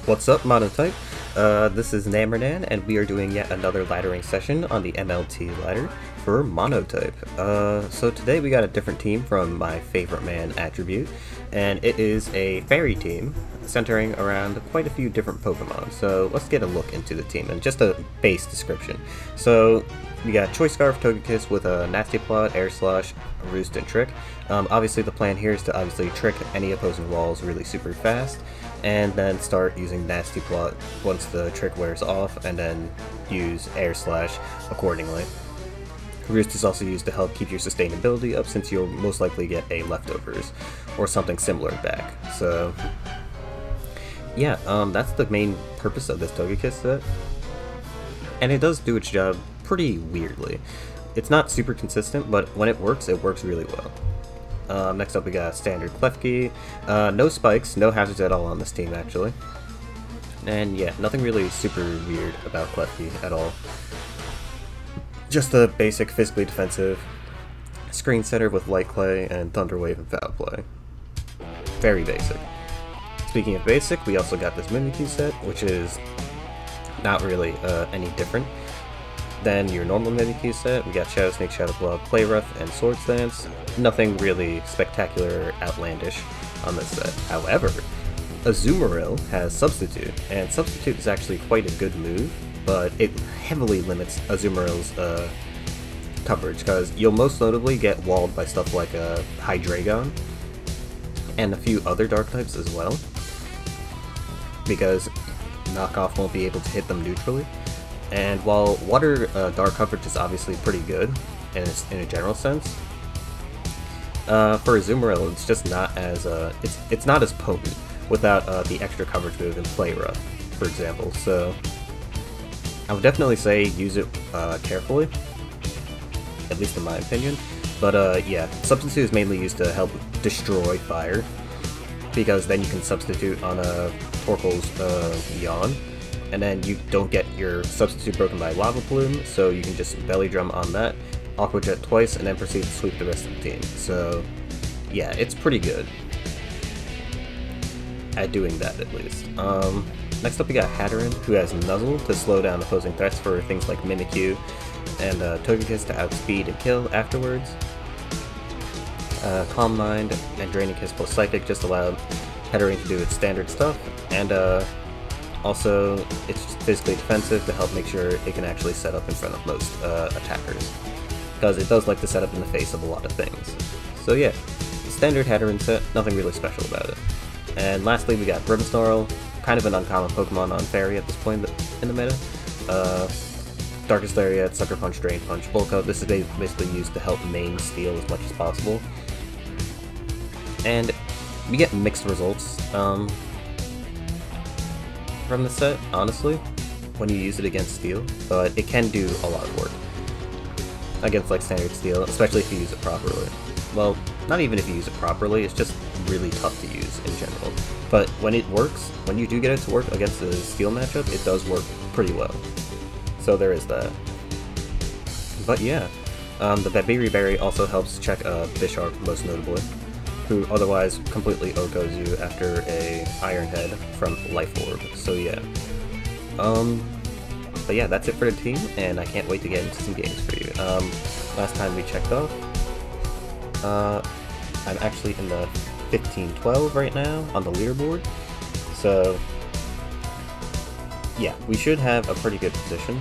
What's up, Monotype? This is Namranan, and we are doing yet another laddering session on the MLT ladder for Monotype. So today we got a different team from my favorite man attribute, and it is a fairy team centering around quite a few different Pokemon. So let's get a look into the team and just a base description. So we got Choice Scarf Togekiss with a Nasty Plot, Air Slash, Roost, and Trick. Obviously the plan here is to trick any opposing walls really super fast, and then start using Nasty Plot once the trick wears off, and then use Air Slash accordingly. Roost is also used to help keep your sustainability up, since you'll most likely get a Leftovers or something similar back. So yeah, that's the main purpose of this Togekiss set, and it does do its job pretty weirdly. It's not super consistent, but when it works really well. Next up we got standard Klefki. No spikes, no hazards at all on this team actually. And yeah, nothing really super weird about Klefki at all. Just a basic physically defensive screen setter with Light Clay and Thunder Wave and Foul Play. Very basic. Speaking of basic, we also got this Mimikyu set, which is not really any different than your normal Mimikyu set. We got Shadow Snake, Shadow Claw, Play Rough, and Swords Dance. Nothing really spectacular or outlandish on this set. However, Azumarill has Substitute, and Substitute is actually quite a good move, but it heavily limits Azumarill's coverage, because you'll most notably get walled by stuff like Hydreigon, and a few other dark types as well, because Knockoff won't be able to hit them neutrally. And while Water Dark coverage is obviously pretty good in a general sense, for Azumarill it's just not as it's not as potent without the extra coverage move in Play Rough, for example. So I would definitely say use it carefully, at least in my opinion. But yeah, Substitute is mainly used to help destroy fire, because then you can substitute on a Torkoal's Yawn, and then you don't get your Substitute broken by Lava Plume, so you can just Belly Drum on that, Aqua Jet twice, and then proceed to sweep the rest of the team. So yeah, it's pretty good at doing that, at least. Next up we got Hatteran, who has Nuzzle to slow down opposing threats for things like Mimikyu, and Togekiss to outspeed and kill afterwards. Calm Mind and Draining Kiss plus Psychic just allow Hatteran to do its standard stuff, and also it's just physically defensive to help make sure it can actually set up in front of most attackers, because it does like to set up in the face of a lot of things. So yeah, standard Hatteran set, nothing really special about it. And lastly we got Brimstarl, kind of an uncommon Pokemon on Fairy at this point in the meta. Darkest Lariat, Sucker Punch, Drain Punch, Bulk Up. This is basically used to help main Steel as much as possible. And we get mixed results from the set, honestly, when you use it against Steel, but it can do a lot of work against like standard Steel, especially if you use it properly. Well, not even if you use it properly, it's just really tough to use in general. But when it works, when you do get it to work against the Steel matchup, it does work pretty well. So there is that. But yeah, the Babiri Berry also helps check Bisharp most notably, who otherwise completely OHKOs you after a Iron Head from Life Orb. So yeah. But yeah, that's it for the team, and I can't wait to get into some games for you. Last time we checked off, I'm actually in the 15-12 right now on the leaderboard. So yeah, we should have a pretty good position.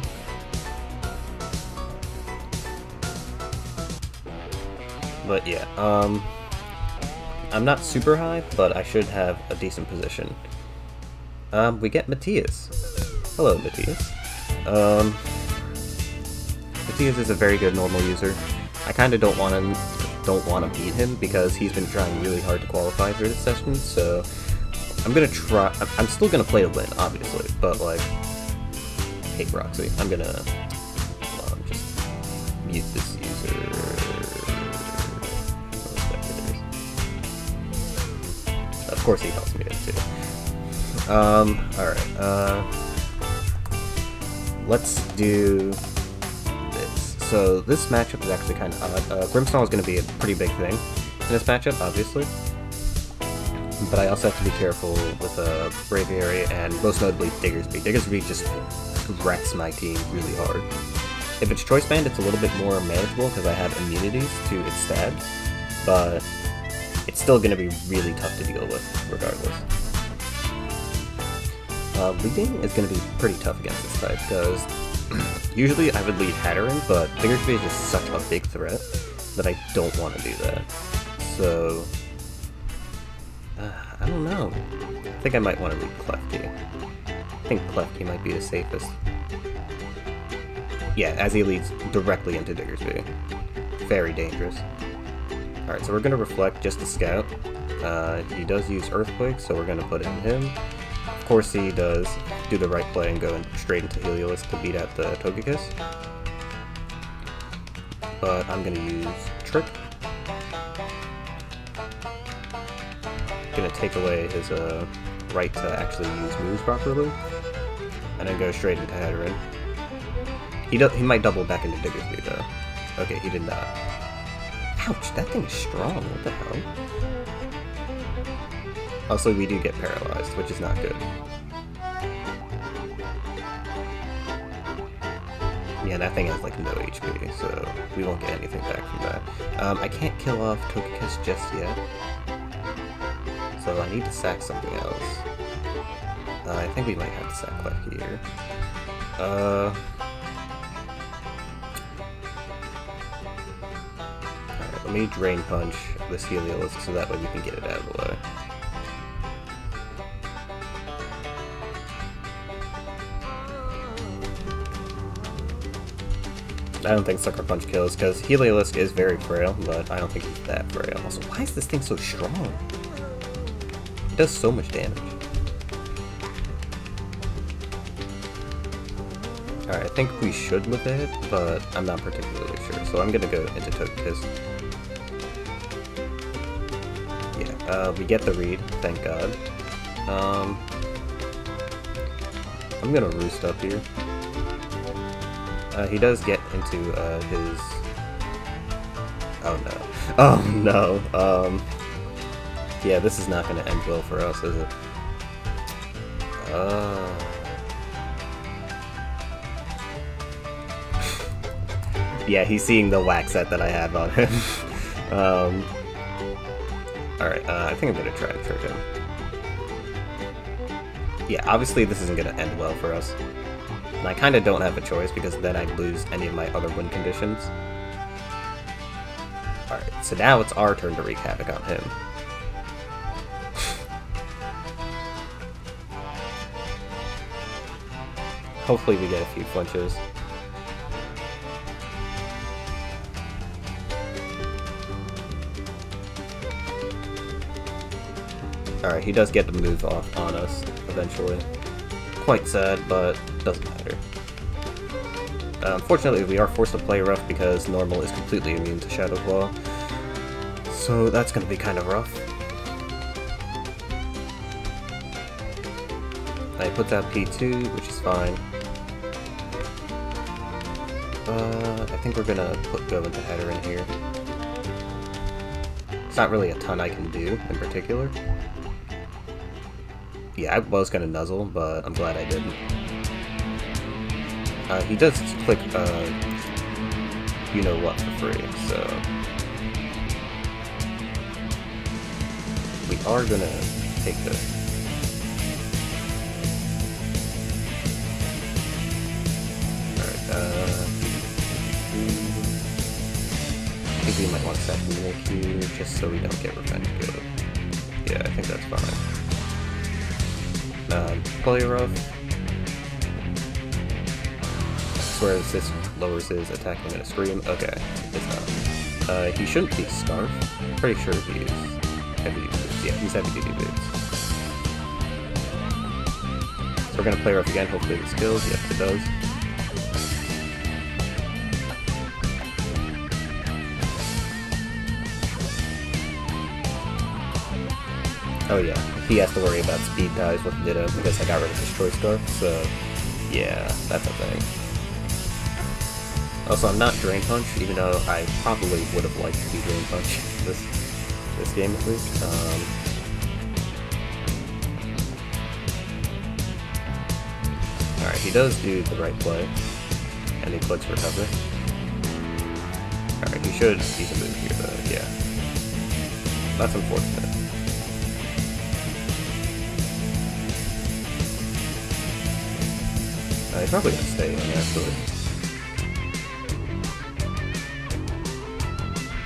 But yeah, I'm not super high, but I should have a decent position. We get Matthias. Hello, Matthias. Matthias is a very good normal user. I kind of don't want to beat him, because he's been trying really hard to qualify for this session. So I'm gonna try. I'm still gonna play to win, obviously, but like, hey Roxy, I'm gonna just mute this user. Of course he helps me out too. Alright, let's do this. So this matchup is actually kind of odd. Brimstarl is going to be a pretty big thing in this matchup, obviously. but I also have to be careful with Braviary and most notably Diggersby. Diggersby just wrecks my team really hard. If it's Choice Band, it's a little bit more manageable because I have immunities to its stabs, but it's still going to be really tough to deal with regardless. Leading is going to be pretty tough against this type because usually I would lead Hatteran, but Diggersby is just such a big threat that I don't want to do that. So I don't know. I think I might want to lead Klefki. I think Klefki might be the safest. Yeah, as he leads directly into Diggersby. Very dangerous. Alright, so we're going to reflect just to scout. He does use Earthquake, so we're going to put in him. Of course he does do the right play and go straight into Heliolisk to beat out the Togekiss. But I'm going to use Trick. Gonna take away his right to actually use moves properly. And then go straight into Hatteran. He might double back into Diggersby though. Okay, he did not. Ouch, that thing is strong, what the hell? Also, we do get paralyzed, which is not good. Yeah, that thing has like no HP, so we won't get anything back from that. I can't kill off Togekiss just yet, so I need to sack something else. I think we might have to sack Klefki here. Alright, let me Drain Punch this Heliolisk so that way we can get it out of the way. I don't think Sucker Punch kills, because Heliolisk is very frail, but I don't think he's that frail. Also, why is this thing so strong? It does so much damage. Alright, I think we should with it, but I'm not particularly sure, so I'm gonna go into Togekiss. Yeah, we get the read, thank god. I'm gonna Roost up here. He does get into his... Oh no. Oh no. Yeah, this is not going to end well for us, is it? Yeah, he's seeing the whack set that I have on him. Alright, I think I'm going to try and trick him. Yeah, obviously this isn't going to end well for us. And I kind of don't have a choice because then I'd lose any of my other win conditions. Alright, so now it's our turn to wreak havoc on him. Hopefully we get a few flinches. Alright, he does get the move off on us eventually. Quite sad, but doesn't matter. Unfortunately, we are forced to play rough because Normal is completely immune to Shadow Claw. So that's going to be kind of rough. I put out P2, which is fine. I think we're going to go into Hatteran here. It's not really a ton I can do in particular. Yeah, I was gonna nuzzle, but I'm glad I didn't. He does click, you know what for free, so... We are gonna take this. Alright, I think we might want to set Mimic here, just so we don't get Revenge Go. Yeah, I think that's fine. Play rough. I swear this lowers his attack limit a Scream. Okay, it's not. He shouldn't be Scarf. I'm pretty sure he's heavy duty boots. Yeah, he's heavy duty boots. So we're gonna play rough again. Hopefully this kills. Yes, it does. Oh yeah, he has to worry about speed ties with Ditto because I got rid of his Choice Scarf, so yeah, that's a thing. Also, I'm not Drain Punch, even though I probably would have liked to be Drain Punch this game at least. he does do the right play, and he clicks recover. Alright, he should use a move here, though, yeah. That's unfortunate. He's probably gonna stay in, actually.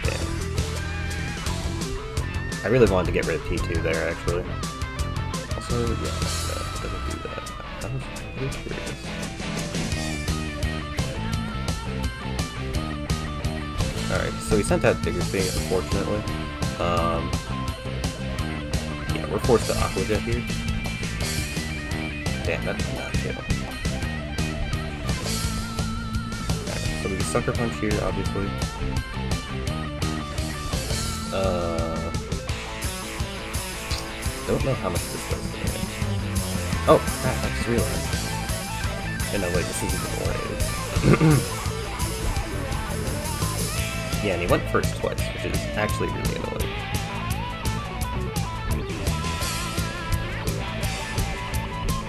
Damn. I really wanted to get rid of P2 there, actually. Also, yeah, no, doesn't do that. I'm really curious. Alright, so he sent out Diggersby, unfortunately. Yeah, we're forced to Aqua Jet here. Damn, that did not kill. So we can Sucker Punch here, obviously. Don't know how much this does to damage. Oh, crap, I just realized. And no, wait, this is even more AIDS. Yeah, and he went first twice, which is actually really annoying.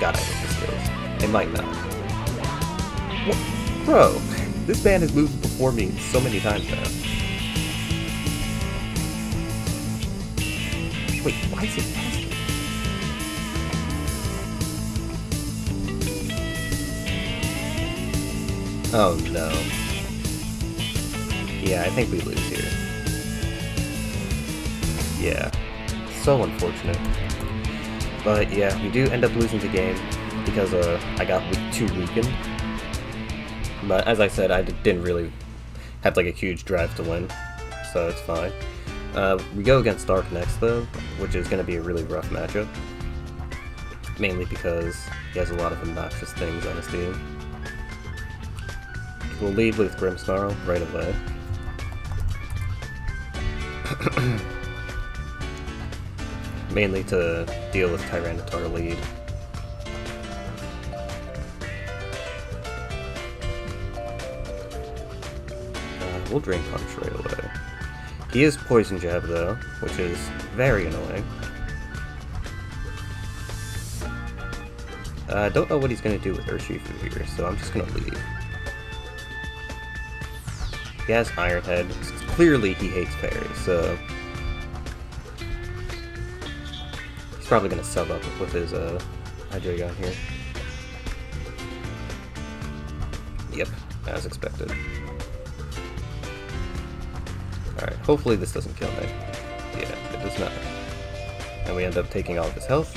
God, I hate the skills. They might not. What? Bro, this man has moved before me so many times now. Wait, why is it faster? Oh no. Yeah, I think we lose here. Yeah. So unfortunate. But yeah, we do end up losing the game because I got too weakened. But as I said, I didn't really have like a huge drive to win, so it's fine. We go against Dark next though, which is going to be a really rough matchup. Mainly because he has a lot of obnoxious things on his team. We'll lead with Brimstarl right away. Mainly to deal with Tyranitar lead. We'll Drain Punch right away. He is Poison Jab though, which is very annoying. I don't know what he's going to do with Urshifu here, so I'm just going to leave. He has Iron Head. Clearly he hates fairies, so he's probably going to sub up with his Hydreigon here. Yep, as expected. Alright, hopefully this doesn't kill me. Yeah, it does not. And we end up taking all of his health.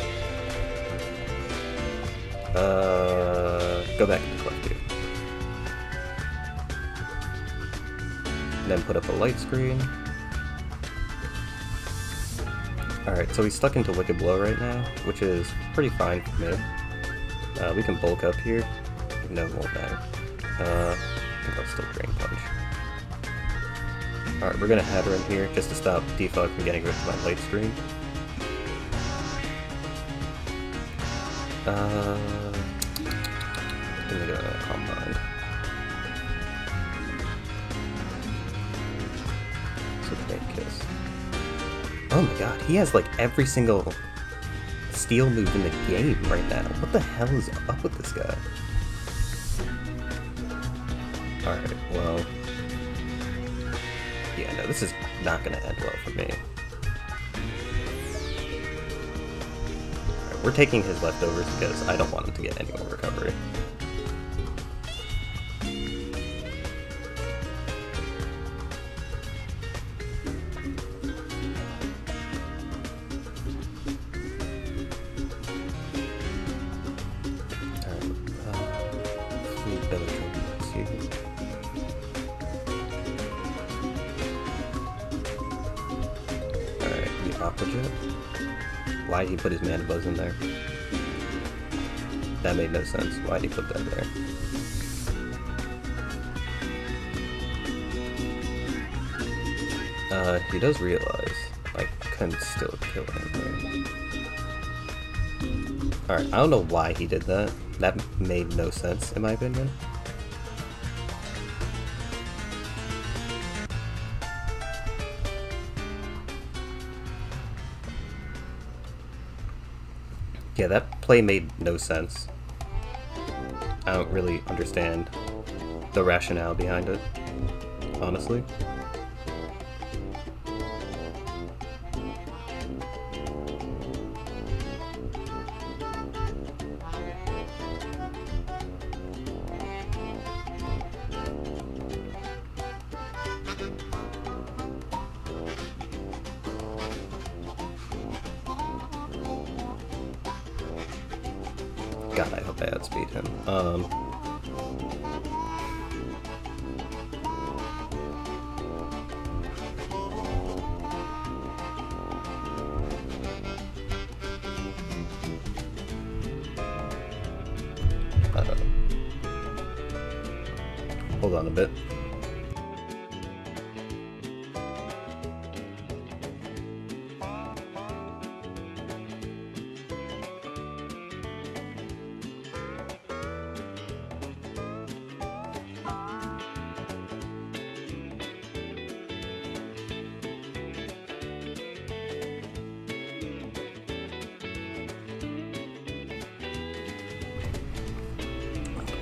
Go back to the collective. Then put up a light screen. Alright, so he's stuck into Wicked Blow right now, which is pretty fine for me. We can bulk up here. No, it won't matter. I think I'll still Drain Punch. Alright, we're gonna Hatteran here just to stop Defog from getting rid of my light screen. I'm gonna go Combine. So Tank Kiss. Oh my god, he has like every single steel move in the game right now. What the hell is up with this guy? Alright, well... yeah, no, this is not gonna end well for me. Alright, we're taking his leftovers because I don't want him to get any more recovery. Why did he put his Mana Buzz in there? That made no sense. Why did he put that there? He does realize I can still kill him there. Alright, I don't know why he did that. That made no sense in my opinion. Yeah, that play made no sense. I don't really understand the rationale behind it, honestly. God, I hope I outspeed him. Hold on a bit.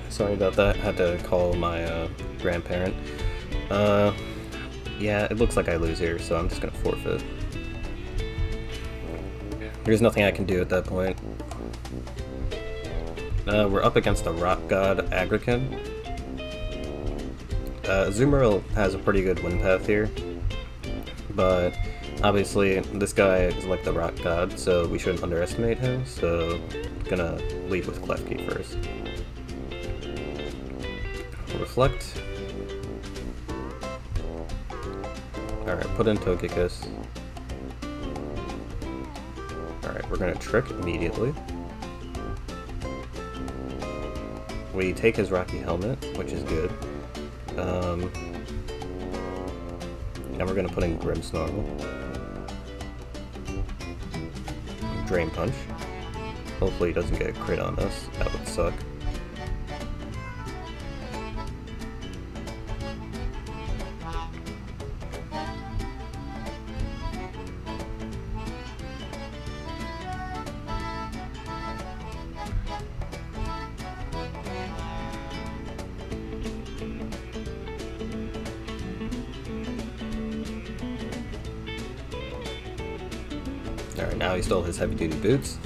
Sorry about that, had to call my grandparent. Yeah, it looks like I lose here, so I'm just gonna forfeit. There's nothing I can do at that point. We're up against a rock god, Agrican. Azumarill has a pretty good win path here, but obviously this guy is like the rock god, so we shouldn't underestimate him, so I'm gonna lead with Klefki first. Reflect. Alright, put in Togekiss. Alright, we're gonna Trick immediately. We take his Rocky Helmet, which is good. And we're gonna put in Brimstarl. Drain Punch. Hopefully he doesn't get a crit on us. That would suck. Alright, now he stole his heavy-duty boots.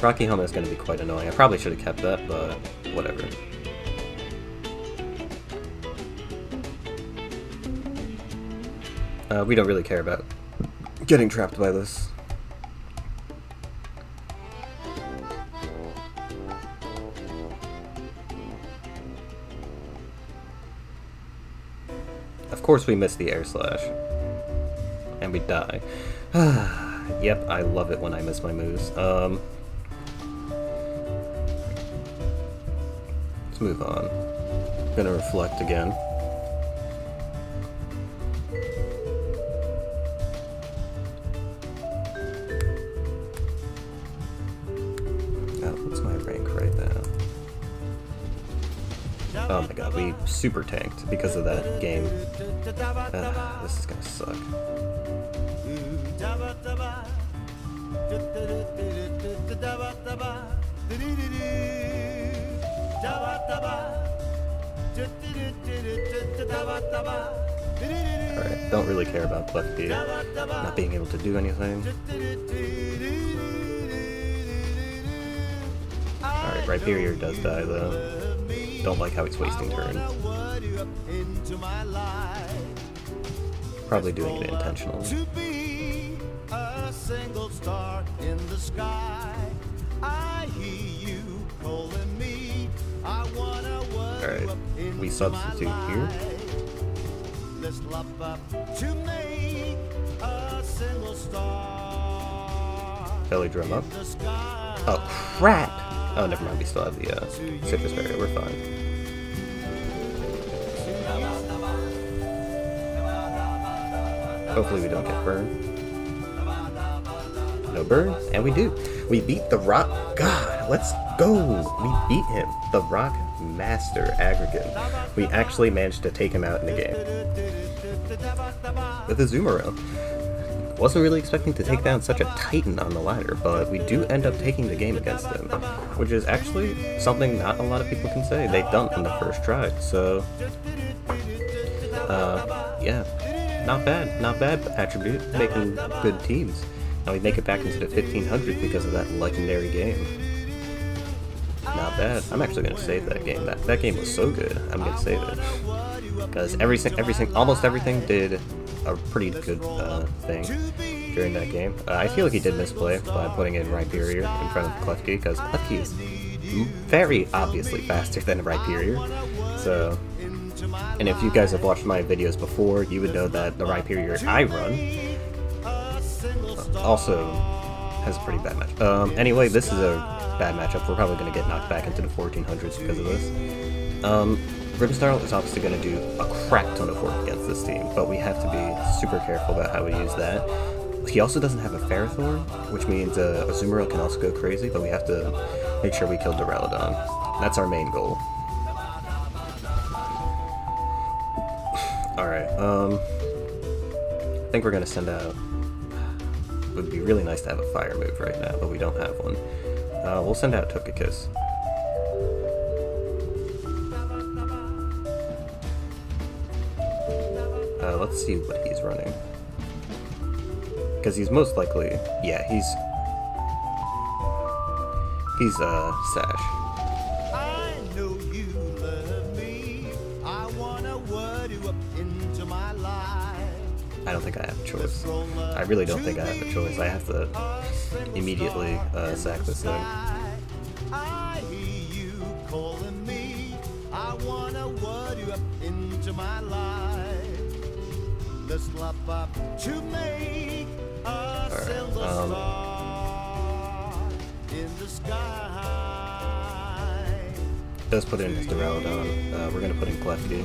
Rocky Helmet is going to be quite annoying. I probably should have kept that, but whatever. We don't really care about getting trapped by this. Of course we miss the Air Slash. And we die. Yep, I love it when I miss my moves. Let's move on. I'm gonna reflect again. Oh, what's my rank right now? Oh my god, we super tanked because of that game. This is gonna suck. Alright, don't really care about Klefki not being able to do anything. Alright, Rhyperior does die though. Don't like how he's wasting turns. Probably doing it intentionally. Single star in the sky. I hear you calling me. I wanna work. Alright, we substitute here. Let's love up to make a single star. Belly drum up. Oh crap! Oh, never mind. We still have the citrus barrier. We're fine. Hopefully we don't get burned. No burn, and we do. We beat the Rock God. Let's go. We beat him. The Rock Master Aggregate. We actually managed to take him out in the game with Azumarill. Wasn't really expecting to take down such a titan on the ladder, but we do end up taking the game against him, which is actually something not a lot of people can say they've done on the first try, so yeah, not bad attribute, making good teams. Now we make it back into the 1500 because of that legendary game. Not bad. I'm actually gonna save that game. That game was so good. I'm gonna save it because almost everything did a pretty good thing during that game. I feel like he did misplay by putting in Rhyperior in front of Klefki because Klefki is very obviously faster than Rhyperior. So, and if you guys have watched my videos before, you would know that the Rhyperior I run also has a pretty bad match. Anyway, this is a bad matchup. We're probably going to get knocked back into the 1400s because of this. Brimstarl is obviously going to do a crap ton of work against this team, but we have to be super careful about how we use that. He also doesn't have a Ferrothorn, which means Azumarill can also go crazy, but we have to make sure we kill Duraludon. That's our main goal. Alright, I think we're going to send out... It would be really nice to have a fire move right now, but we don't have one. We'll send out Togekiss. Let's see what he's running. Because he's most likely... Yeah, he's Sash. I know you love me. I wanna word you up into my life. I don't think I have a choice. I really don't think I have a choice. I have to immediately sack this thing. I hear you calling me. I wanna word you up into my life. Let's lap up to make a silver star in the sky. Let's put in his Duraludon. We're gonna put in Klefki.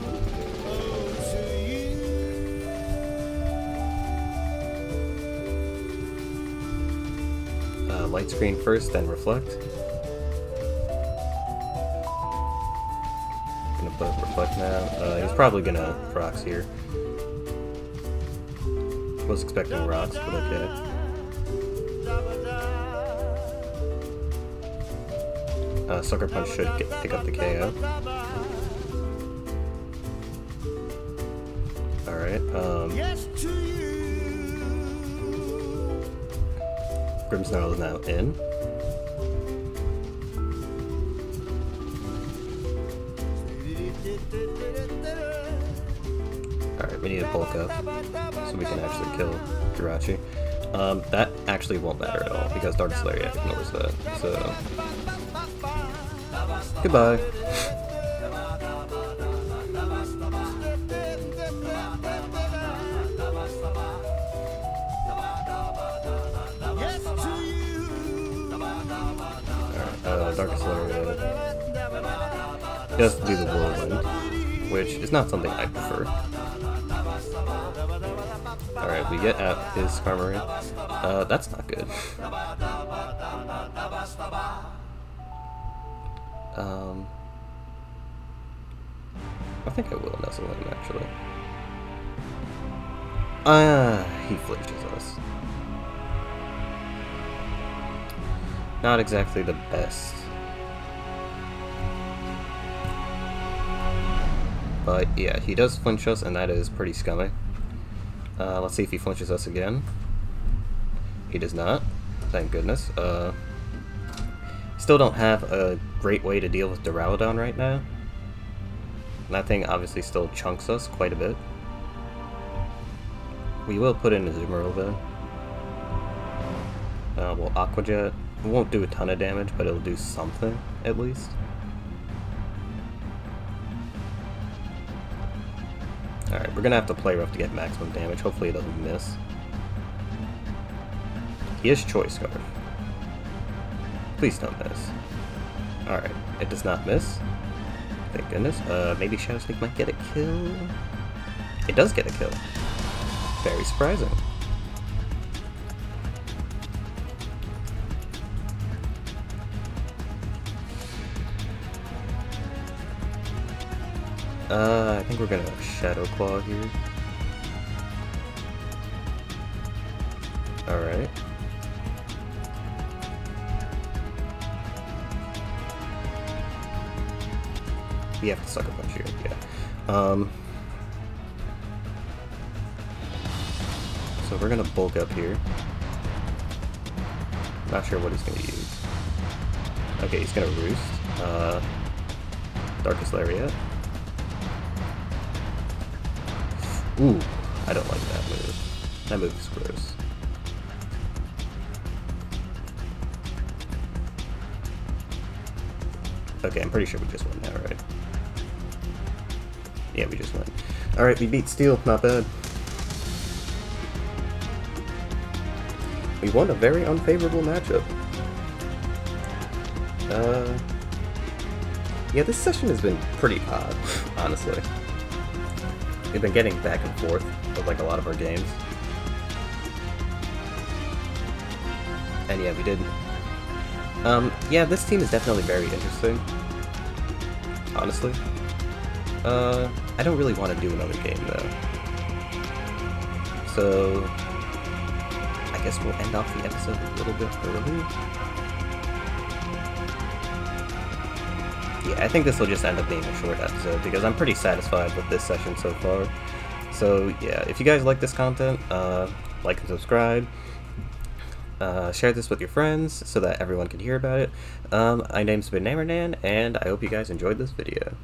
Light screen first, then reflect. Gonna put reflect now. He's probably gonna rocks here. Was expecting rocks, but okay. Sucker Punch should pick up the KO. Alright, Brimstarl is now in. Alright, we need to bulk up so we can actually kill Jirachi. That actually won't matter at all because Dark Slayer ignores that, so... Goodbye! Dark Slayer just do the whirlwind, which is not something I prefer. Alright, we get out his Skarmory. That's not good. I think I will nuzzle him, actually. He flinches us. Not exactly the best. But yeah, he does flinch us, and that is pretty scummy. Let's see if he flinches us again. He does not. Thank goodness. Still don't have a great way to deal with Duraludon right now. That thing obviously still chunks us quite a bit. We will put in a Azumarill though. We'll Aqua Jet. It won't do a ton of damage, but it'll do something, at least. Alright, we're gonna have to play rough to get maximum damage. Hopefully it doesn't miss. He has Choice Scarf. Please don't miss. Alright, it does not miss. Thank goodness. Maybe Shadow Sneak might get a kill. It does get a kill. Very surprising. I think we're gonna Shadow Claw here. We have to sucker punch here, yeah. So we're gonna bulk up here. Not sure what he's gonna use. Okay, he's gonna roost. Darkest Lariat. Ooh, I don't like that move. That move is gross. Okay, I'm pretty sure we just won now, right? Yeah, we just won. Alright, we beat Steel, not bad. We won a very unfavorable matchup. Yeah, this session has been pretty odd, honestly. We've been getting back and forth with like a lot of our games. And yeah, we did. Yeah, this team is definitely very interesting. Honestly. I don't really want to do another game though. So I guess we'll end off the episode a little bit early. Yeah, I think this will just end up being a short episode because I'm pretty satisfied with this session so far. So yeah, if you guys like this content, like and subscribe. Share this with your friends so that everyone can hear about it. My name's been Hatteran, and I hope you guys enjoyed this video.